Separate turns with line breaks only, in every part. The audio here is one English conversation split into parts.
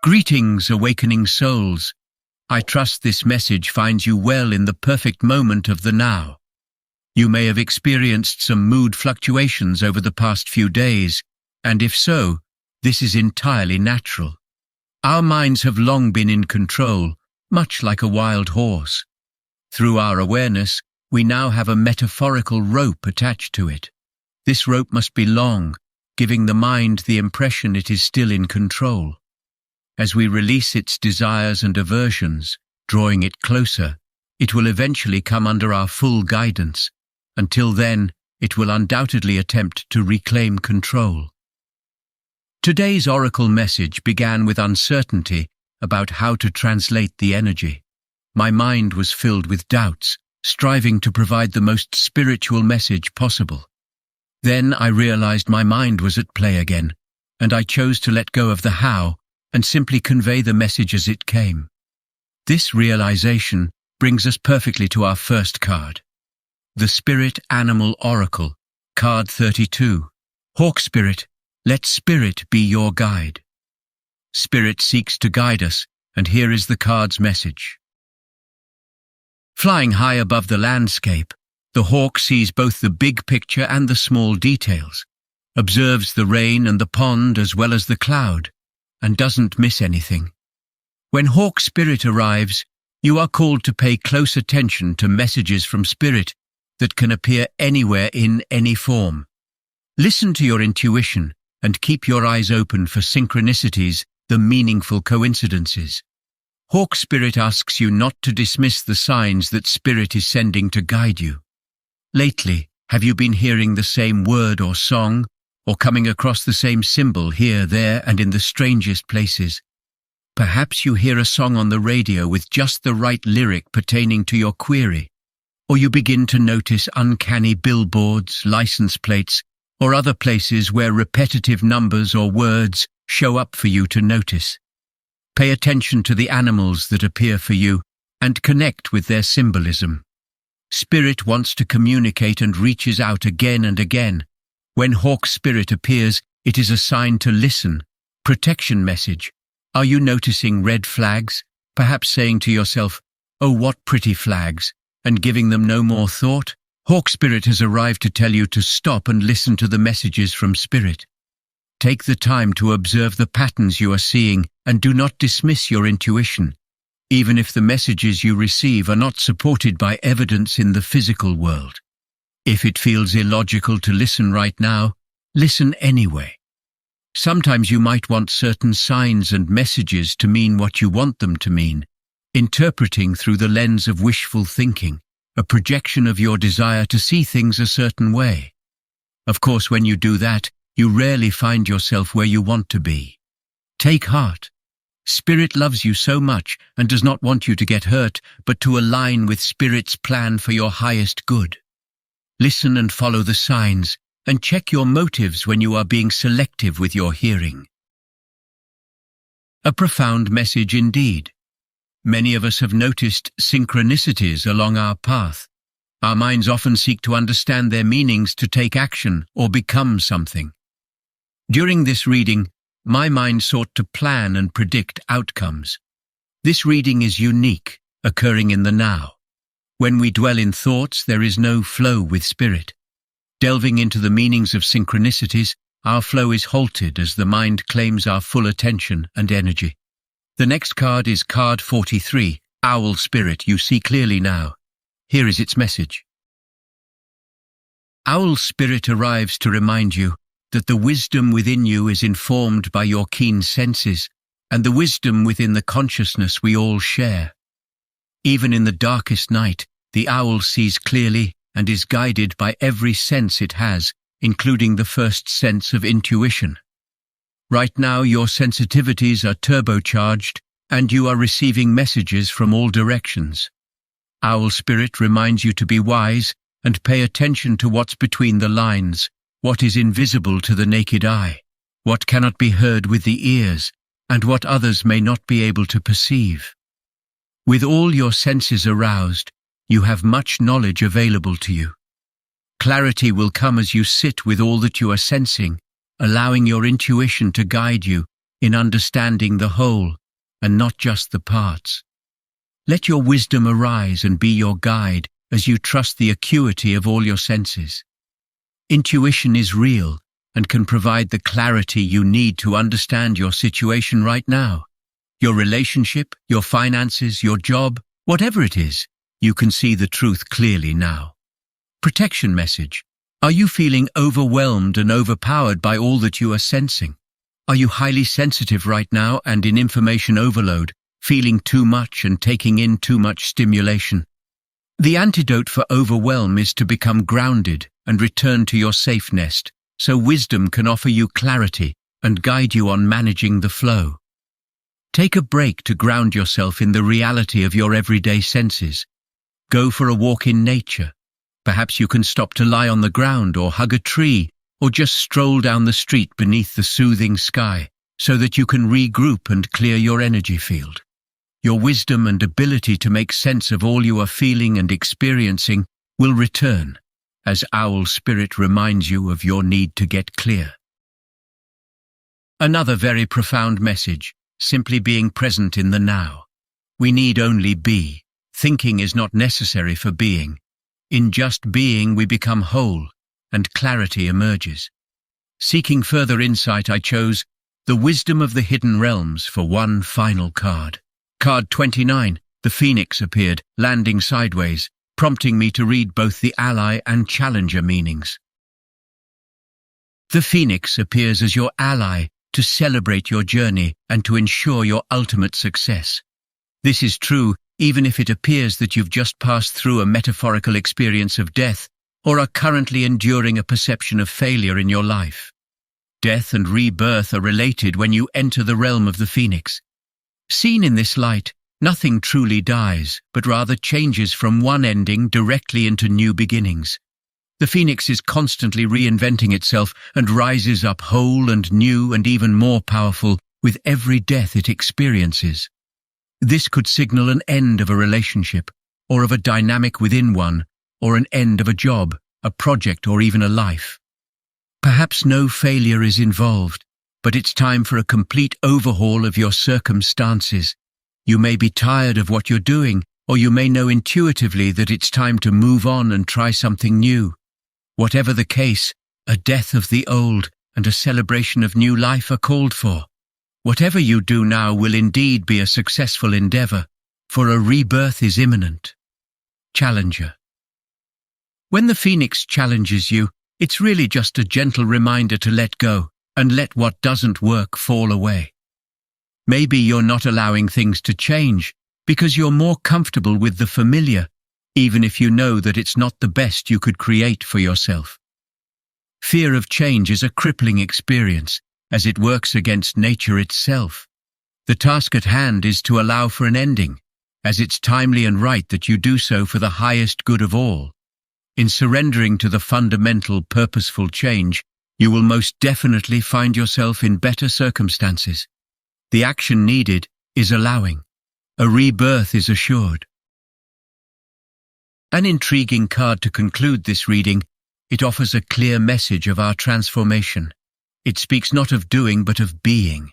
Greetings, awakening souls. I trust this message finds you well in the perfect moment of the now. You may have experienced some mood fluctuations over the past few days, and if so, this is entirely natural. Our minds have long been in control, much like a wild horse. Through our awareness, we now have a metaphorical rope attached to it. This rope must be long, giving the mind the impression it is still in control. As we release its desires and aversions, drawing it closer, it will eventually come under our full guidance. Until then, it will undoubtedly attempt to reclaim control. Today's oracle message began with uncertainty about how to translate the energy. My mind was filled with doubts, striving to provide the most spiritual message possible. Then I realized my mind was at play again, and I chose to let go of the how and simply convey the message as it came. This realization brings us perfectly to our first card. The Spirit Animal Oracle, card 32. Hawk Spirit, let Spirit be your guide. Spirit seeks to guide us, and here is the card's message. Flying high above the landscape, the hawk sees both the big picture and the small details, observes the rain and the pond as well as the cloud, and doesn't miss anything. When Hawk Spirit arrives, you are called to pay close attention to messages from Spirit that can appear anywhere in any form. Listen to your intuition and keep your eyes open for synchronicities, the meaningful coincidences. Hawk Spirit asks you not to dismiss the signs that Spirit is sending to guide you. Lately, have you been hearing the same word or song, or coming across the same symbol here, there, and in the strangest places? Perhaps you hear a song on the radio with just the right lyric pertaining to your query, or you begin to notice uncanny billboards, license plates, or other places where repetitive numbers or words show up for you to notice. Pay attention to the animals that appear for you and connect with their symbolism. Spirit wants to communicate and reaches out again and again. When Hawk Spirit appears, it is a sign to listen. Protection message. Are you noticing red flags? Perhaps saying to yourself, "Oh, what pretty flags," and giving them no more thought? Hawk Spirit has arrived to tell you to stop and listen to the messages from Spirit. Take the time to observe the patterns you are seeing and do not dismiss your intuition, even if the messages you receive are not supported by evidence in the physical world. If it feels illogical to listen right now, listen anyway. Sometimes you might want certain signs and messages to mean what you want them to mean, interpreting through the lens of wishful thinking, a projection of your desire to see things a certain way. Of course, when you do that, you rarely find yourself where you want to be. Take heart. Spirit loves you so much and does not want you to get hurt, but to align with Spirit's plan for your highest good. Listen and follow the signs, and check your motives when you are being selective with your hearing. A profound message indeed. Many of us have noticed synchronicities along our path. Our minds often seek to understand their meanings to take action or become something. During this reading, my mind sought to plan and predict outcomes. This reading is unique, occurring in the now. When we dwell in thoughts, there is no flow with Spirit. Delving into the meanings of synchronicities, our flow is halted as the mind claims our full attention and energy. The next card is card 43, Owl Spirit, you see clearly now. Here is its message. Owl Spirit arrives to remind you that the wisdom within you is informed by your keen senses and the wisdom within the consciousness we all share. Even in the darkest night, the owl sees clearly and is guided by every sense it has, including the first sense of intuition. Right now, your sensitivities are turbocharged, and you are receiving messages from all directions. Owl Spirit reminds you to be wise and pay attention to what's between the lines, what is invisible to the naked eye, what cannot be heard with the ears, and what others may not be able to perceive. With all your senses aroused, you have much knowledge available to you. Clarity will come as you sit with all that you are sensing, allowing your intuition to guide you in understanding the whole and not just the parts. Let your wisdom arise and be your guide as you trust the acuity of all your senses. Intuition is real and can provide the clarity you need to understand your situation right now. Your relationship, your finances, your job, whatever it is, you can see the truth clearly now. Protection message. Are you feeling overwhelmed and overpowered by all that you are sensing? Are you highly sensitive right now and in information overload, feeling too much and taking in too much stimulation? The antidote for overwhelm is to become grounded and return to your safe nest, so wisdom can offer you clarity and guide you on managing the flow. Take a break to ground yourself in the reality of your everyday senses. Go for a walk in nature. Perhaps you can stop to lie on the ground or hug a tree or just stroll down the street beneath the soothing sky so that you can regroup and clear your energy field. Your wisdom and ability to make sense of all you are feeling and experiencing will return as Owl Spirit reminds you of your need to get clear. Another very profound message, simply being present in the now. We need only be. Thinking is not necessary for being. In just being we become whole, and clarity emerges. Seeking further insight, I chose The Wisdom of the Hidden Realms for one final card. Card 29, the Phoenix appeared, landing sideways, prompting me to read both the ally and challenger meanings. The Phoenix appears as your ally to celebrate your journey and to ensure your ultimate success. This is true even if it appears that you've just passed through a metaphorical experience of death or are currently enduring a perception of failure in your life. Death and rebirth are related when you enter the realm of the Phoenix. Seen in this light, nothing truly dies, but rather changes from one ending directly into new beginnings. The Phoenix is constantly reinventing itself and rises up whole and new and even more powerful with every death it experiences. This could signal an end of a relationship, or of a dynamic within one, or an end of a job, a project, or even a life. Perhaps no failure is involved, but it's time for a complete overhaul of your circumstances. You may be tired of what you're doing, or you may know intuitively that it's time to move on and try something new. Whatever the case, a death of the old and a celebration of new life are called for. Whatever you do now will indeed be a successful endeavor, for a rebirth is imminent. Challenger. When the Phoenix challenges you, it's really just a gentle reminder to let go and let what doesn't work fall away. Maybe you're not allowing things to change because you're more comfortable with the familiar, even if you know that it's not the best you could create for yourself. Fear of change is a crippling experience, as it works against nature itself. The task at hand is to allow for an ending, as it's timely and right that you do so for the highest good of all. In surrendering to the fundamental, purposeful change, you will most definitely find yourself in better circumstances. The action needed is allowing. A rebirth is assured. An intriguing card to conclude this reading. It offers a clear message of our transformation. It speaks not of doing but of being.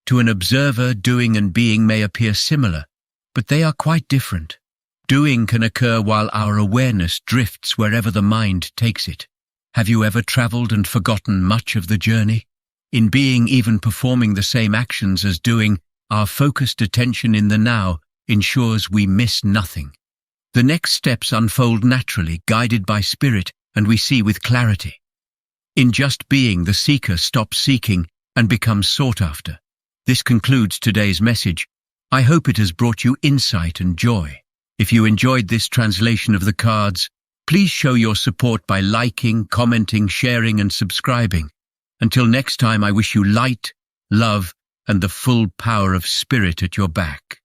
To an observer, doing and being may appear similar, but they are quite different. Doing can occur while our awareness drifts wherever the mind takes it. Have you ever traveled and forgotten much of the journey? In being, even performing the same actions as doing, our focused attention in the now ensures we miss nothing. The next steps unfold naturally, guided by spirit, and we see with clarity. In just being, the seeker stops seeking and becomes sought after. This concludes today's message. I hope it has brought you insight and joy. If you enjoyed this translation of the cards, please show your support by liking, commenting, sharing, and subscribing. Until next time, I wish you light, love, and the full power of spirit at your back.